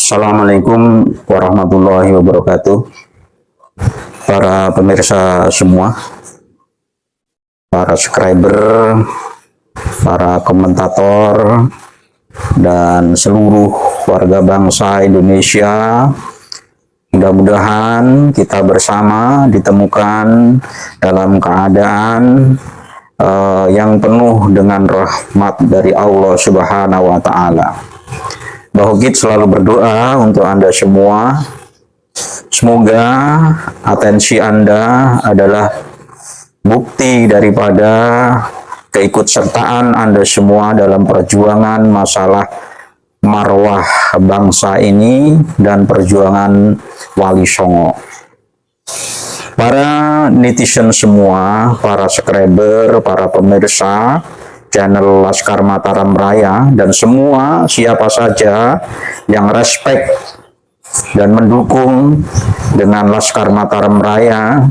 Assalamualaikum warahmatullahi wabarakatuh. Para pemirsa semua, para subscriber, para komentator, dan seluruh warga bangsa Indonesia, mudah-mudahan kita bersama ditemukan dalam keadaan yang penuh dengan rahmat dari Allah Subhanahu wa Ta'ala. Bahugit selalu berdoa untuk Anda semua. Semoga atensi Anda adalah bukti daripada keikutsertaan Anda semua dalam perjuangan masalah marwah bangsa ini dan perjuangan Wali Songo. Para netizen semua, para subscriber, para pemirsa channel Laskar Mataram Raya, dan semua siapa saja yang respect dan mendukung dengan Laskar Mataram Raya,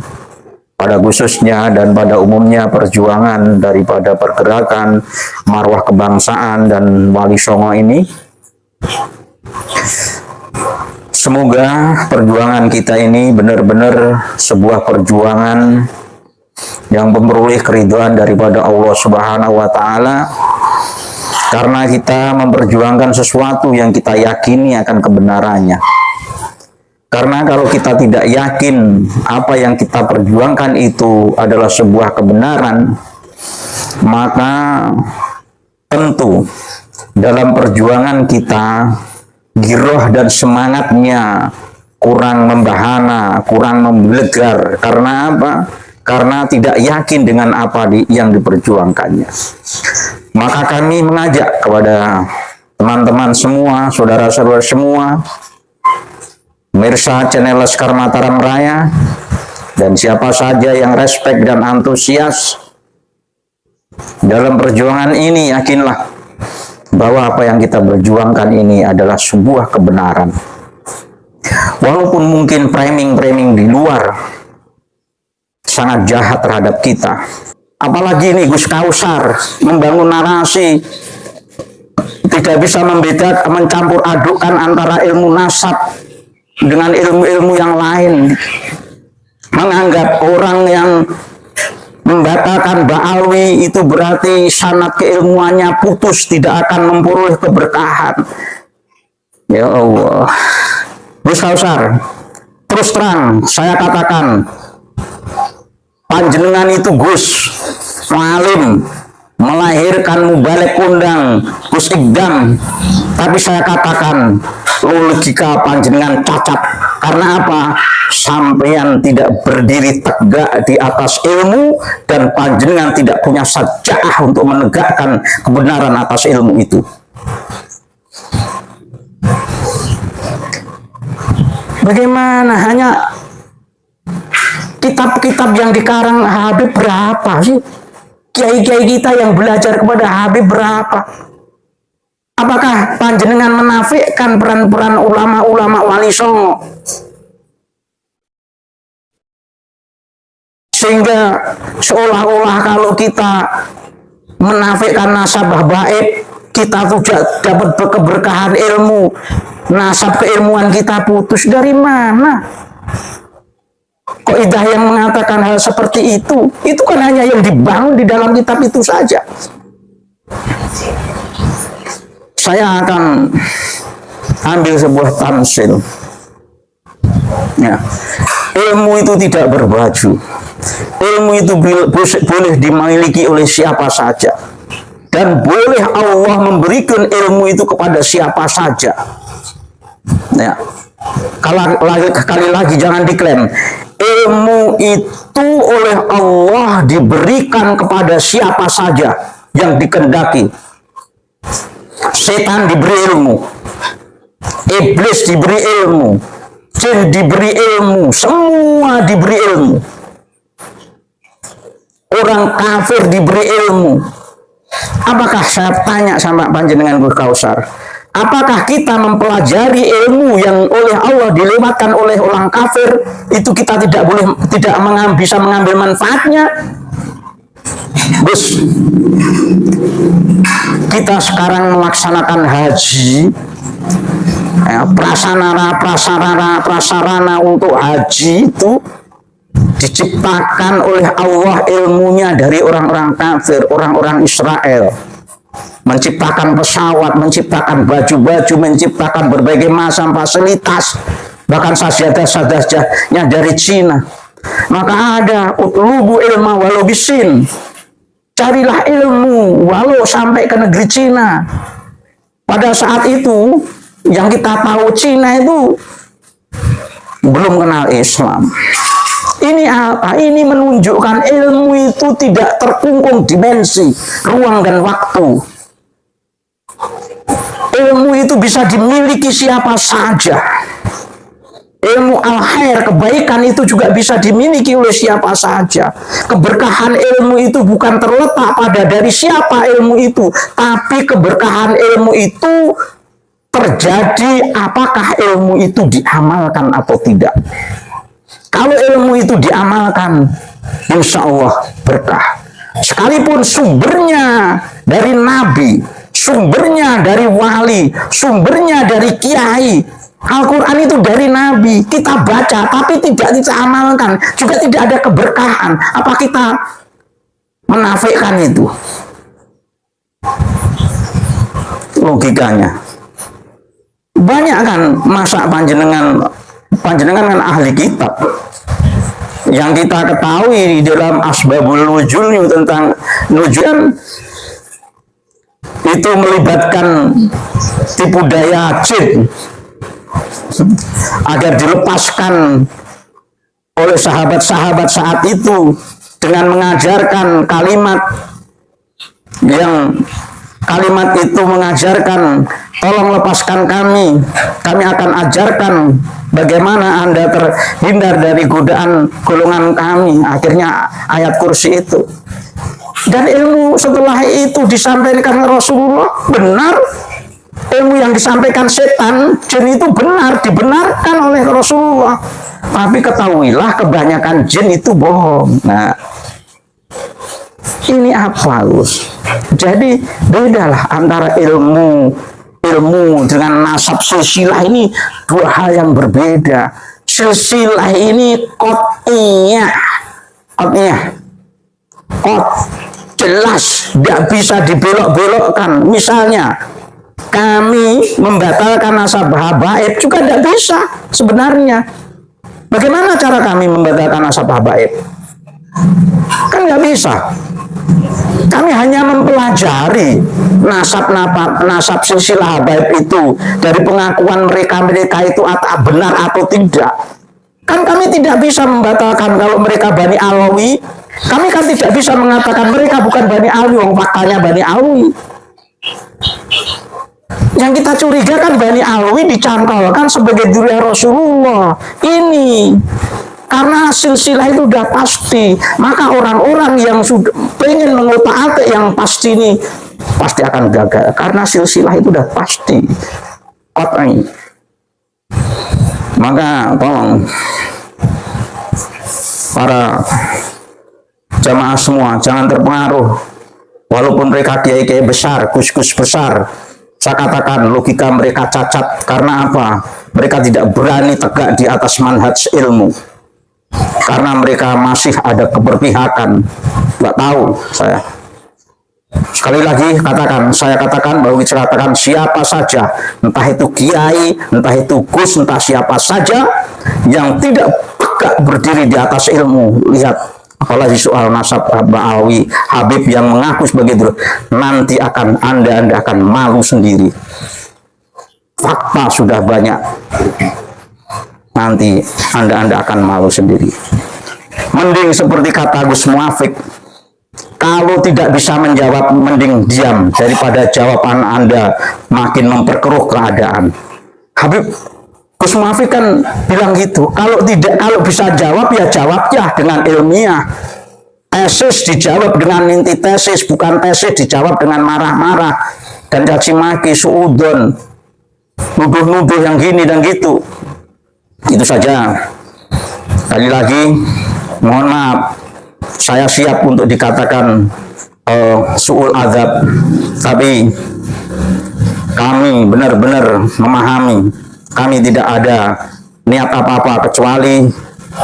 pada khususnya dan pada umumnya perjuangan daripada pergerakan marwah kebangsaan dan Wali Songo ini. Semoga perjuangan kita ini benar-benar sebuah perjuangan yang memperoleh keridhaan daripada Allah Subhanahu wa Ta'ala, karena kita memperjuangkan sesuatu yang kita yakini akan kebenarannya. Karena kalau kita tidak yakin apa yang kita perjuangkan itu adalah sebuah kebenaran, maka tentu dalam perjuangan kita giroh dan semangatnya kurang membahana, kurang membelegar. Karena apa? Karena tidak yakin dengan apa yang diperjuangkannya. Maka kami mengajak kepada teman-teman semua, saudara-saudara semua, pemirsa channel Laskar Mataram Raya, dan siapa saja yang respect dan antusias dalam perjuangan ini, yakinlah bahwa apa yang kita berjuangkan ini adalah sebuah kebenaran. Walaupun mungkin framing-framing di luar sangat jahat terhadap kita. Apalagi ini Gus Kausar membangun narasi tidak bisa membedakan, mencampur adukkan antara ilmu nasab dengan ilmu-ilmu yang lain. Menganggap orang yang membatalkan Ba'alwi itu berarti sanad keilmuannya putus, tidak akan memperoleh keberkahan. Ya Allah, Gus Kausar, terus terang saya katakan, panjenengan itu Gus Malim melahirkan Mubalek Kondang, Gus Igdam, tapi saya katakan logika panjenengan cacat. Karena apa? Sampean tidak berdiri tegak di atas ilmu, dan panjenengan tidak punya saja'ah untuk menegakkan kebenaran atas ilmu itu. Bagaimana? Hanya kitab-kitab yang dikarang Habib berapa sih? Kiai-kiai kita yang belajar kepada Habib berapa? Apakah panjenengan menafikan peran-peran ulama-ulama Wali Songo? Sehingga seolah-olah kalau kita menafikan nasabah baik, kita tidak dapat keberkahan ilmu, nasab keilmuan kita putus. Dari mana kaidah yang mengatakan hal seperti itu? Itu kan hanya yang dibangun di dalam kitab itu saja. Saya akan ambil sebuah tamsil. Ya. Ilmu itu tidak berbaju. Ilmu itu boleh dimiliki oleh siapa saja. Dan boleh Allah memberikan ilmu itu kepada siapa saja. Ya. Kali lagi jangan diklaim. Ilmu itu oleh Allah diberikan kepada siapa saja yang dikehendaki. Setan diberi ilmu, iblis diberi ilmu, jin diberi ilmu, semua diberi ilmu. Orang kafir diberi ilmu. Apakah, saya tanya sama panjenengan Gus Kausar, apakah kita mempelajari ilmu yang oleh Allah dilewatkan oleh orang kafir itu kita tidak bisa mengambil manfaatnya? Gus, kita sekarang melaksanakan haji prasarana untuk haji itu diciptakan oleh Allah ilmunya dari orang-orang kafir, orang-orang Israel. Menciptakan pesawat, menciptakan baju-baju, menciptakan berbagai macam fasilitas, bahkan sajadah-sajadahnya dari Cina. Maka ada utlubu ilma walau bisin, carilah ilmu walau sampai ke negeri Cina. Pada saat itu yang kita tahu Cina itu belum kenal Islam. Ini apa? Ini menunjukkan ilmu itu tidak terkungkung dimensi, ruang dan waktu. Ilmu itu bisa dimiliki siapa saja. Ilmu al-khair, kebaikan itu juga bisa dimiliki oleh siapa saja. Keberkahan ilmu itu bukan terletak pada dari siapa ilmu itu, tapi keberkahan ilmu itu terjadi apakah ilmu itu diamalkan atau tidak. Kalau ilmu itu diamalkan, insya Allah berkah. Sekalipun sumbernya dari nabi, sumbernya dari wali, sumbernya dari kiai. Al-Quran itu dari nabi, kita baca tapi tidak kita amalkan, juga tidak ada keberkahan. Apa kita menafikan itu? Logikanya banyak kan masa panjenengan kan ahli kitab. Yang kita ketahui di dalam asbabul nuzul tentang nuzul itu melibatkan tipu daya jin agar dilepaskan oleh sahabat-sahabat saat itu dengan mengajarkan kalimat itu mengajarkan, tolong lepaskan kami akan ajarkan bagaimana Anda terhindar dari godaan golongan kami. Akhirnya ayat kursi itu. Dan ilmu setelah itu disampaikan Rasulullah benar. Ilmu yang disampaikan setan, jin itu benar, dibenarkan oleh Rasulullah. Tapi ketahuilah kebanyakan jin itu bohong. Nah, ini apa, Gus? Jadi bedalah antara ilmu dengan nasab. Silsilah ini dua hal yang berbeda. Silsilah ini qat'iyah, jelas, tidak bisa dibelok-belokkan. Misalnya kami membatalkan nasab habaib juga tidak bisa sebenarnya. Bagaimana cara kami membatalkan nasab habaib? Kan nggak bisa. Kami hanya mempelajari nasab silsilah habaib itu dari pengakuan mereka itu benar atau tidak. Kan kami tidak bisa membatalkan kalau mereka Bani Alawi. Kami kan tidak bisa mengatakan mereka bukan Bani Alawi, wong faktanya Bani Alawi. Yang kita curigakan Bani Alawi dicantolkan sebagai zuriat Rasulullah. Ini karena silsilah itu sudah pasti, maka orang-orang yang sudah pengen mengutak-atik yang pasti ini pasti akan gagal karena silsilah itu sudah pasti. Maka tolong para jamaah semua jangan terpengaruh, walaupun mereka kiai-kiai besar, gus-gus besar. Saya katakan logika mereka cacat. Karena apa? Mereka tidak berani tegak di atas manhaj ilmu. Karena mereka masih ada keberpihakan. Nggak tahu saya. Sekali lagi saya katakan bahwa saya katakan siapa saja, entah itu kiai, entah itu gus, entah siapa saja yang tidak tegak berdiri di atas ilmu. Lihat, apalagi soal nasab Ba'awi, Habib yang mengaku sebagai itu, nanti Anda akan malu sendiri. Fakta sudah banyak. Nanti Anda akan malu sendiri. Mending seperti kata Gus Muafik, kalau tidak bisa menjawab, mending diam daripada jawaban Anda makin memperkeruh keadaan. Habib Gus Muafik kan bilang gitu, kalau bisa jawab ya jawabnya dengan ilmiah. Tesis dijawab dengan inti tesis, bukan tesis dijawab dengan marah-marah dan caci maki, suudon, nuduh-nuduh yang gini dan gitu. Itu saja. Sekali lagi, mohon maaf, saya siap untuk dikatakan su'ul adab, tapi kami benar-benar memahami kami tidak ada niat apa-apa kecuali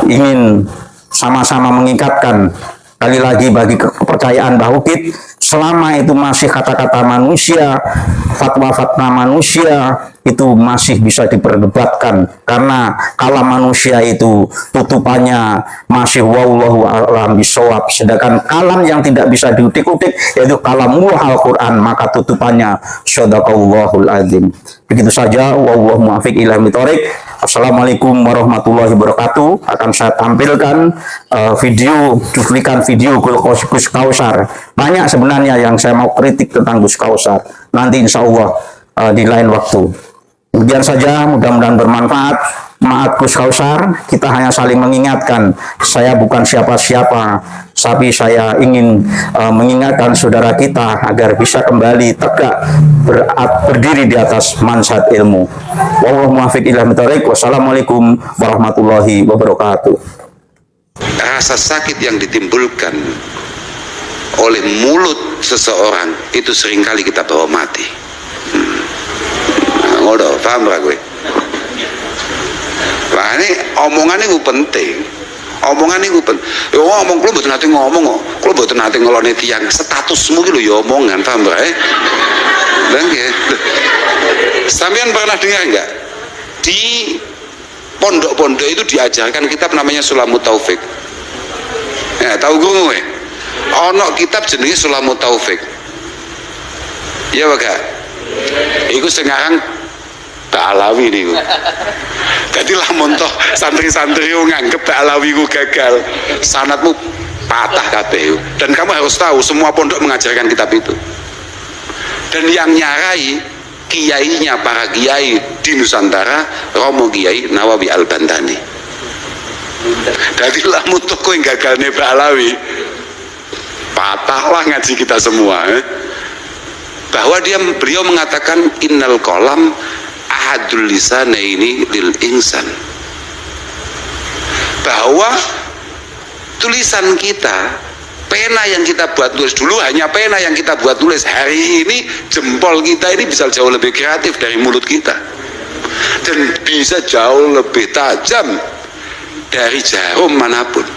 ingin sama-sama mengingatkan kali lagi bagi kepercayaan Bauhid, selama itu masih kata-kata manusia, fatwa-fatwa manusia itu masih bisa diperdebatkan, karena kalam manusia itu tutupannya masih wallahu a'lam bishawab, sedangkan kalam yang tidak bisa diutik-utik yaitu kalamullah Al-Quran, maka tutupannya shadaqallahul azim. Begitu saja, wallahu muwaffiq ila thoriq. Assalamualaikum warahmatullahi wabarakatuh. Akan saya tampilkan video, cuplikan video Gus Kausar. Banyak sebenarnya yang saya mau kritik tentang Gus Kausar. Nanti insya Allah di lain waktu. Kemudian saja, mudah-mudahan bermanfaat. Maaf Gus Kausar, kita hanya saling mengingatkan. Saya bukan siapa-siapa, tapi saya ingin mengingatkan saudara kita agar bisa kembali tegak berdiri di atas manshat ilmu. Wallahu muwaffiq ila thoriq. Wassalamualaikum warahmatullahi wabarakatuh. Rasa sakit yang ditimbulkan oleh mulut seseorang itu seringkali kita bawa mati. Ngono, paham gak gue? Nah ini omongan ini penting. Omongan ini penting. Ya ngomong, kalau betul nanti ngomong kok. Kalau betul nanti ngelone tiang statusmu gitu ya omongan, paham gak? Dan gitu. Sampean pernah dengar nggak? Di pondok-pondok itu diajarkan kitab namanya Sulamut Taufik. Ya, tahu gue? Ono kitab jenis Sulamut Taufik. Iya baga. Iku sekarang Ba'alawi nih. Jadi lah montoh santri-santri nganggep Ba'alawi ku gagal, sanatmu patah kabeh. Dan kamu harus tahu semua pondok mengajarkan kitab itu. Dan yang nyarai kiainya para kiai di Nusantara, Romo Kiai Nawawi Al-Bantani. Jadi lah montoh kowe gagalne Ba'alawi, patahlah ngaji kita semua. Bahwa beliau mengatakan innal qalam ahadul lisanaini lil insan, bahwa tulisan kita, pena yang kita buat tulis dulu, hanya pena yang kita buat tulis. Hari ini jempol kita ini bisa jauh lebih kreatif dari mulut kita, dan bisa jauh lebih tajam dari jarum manapun.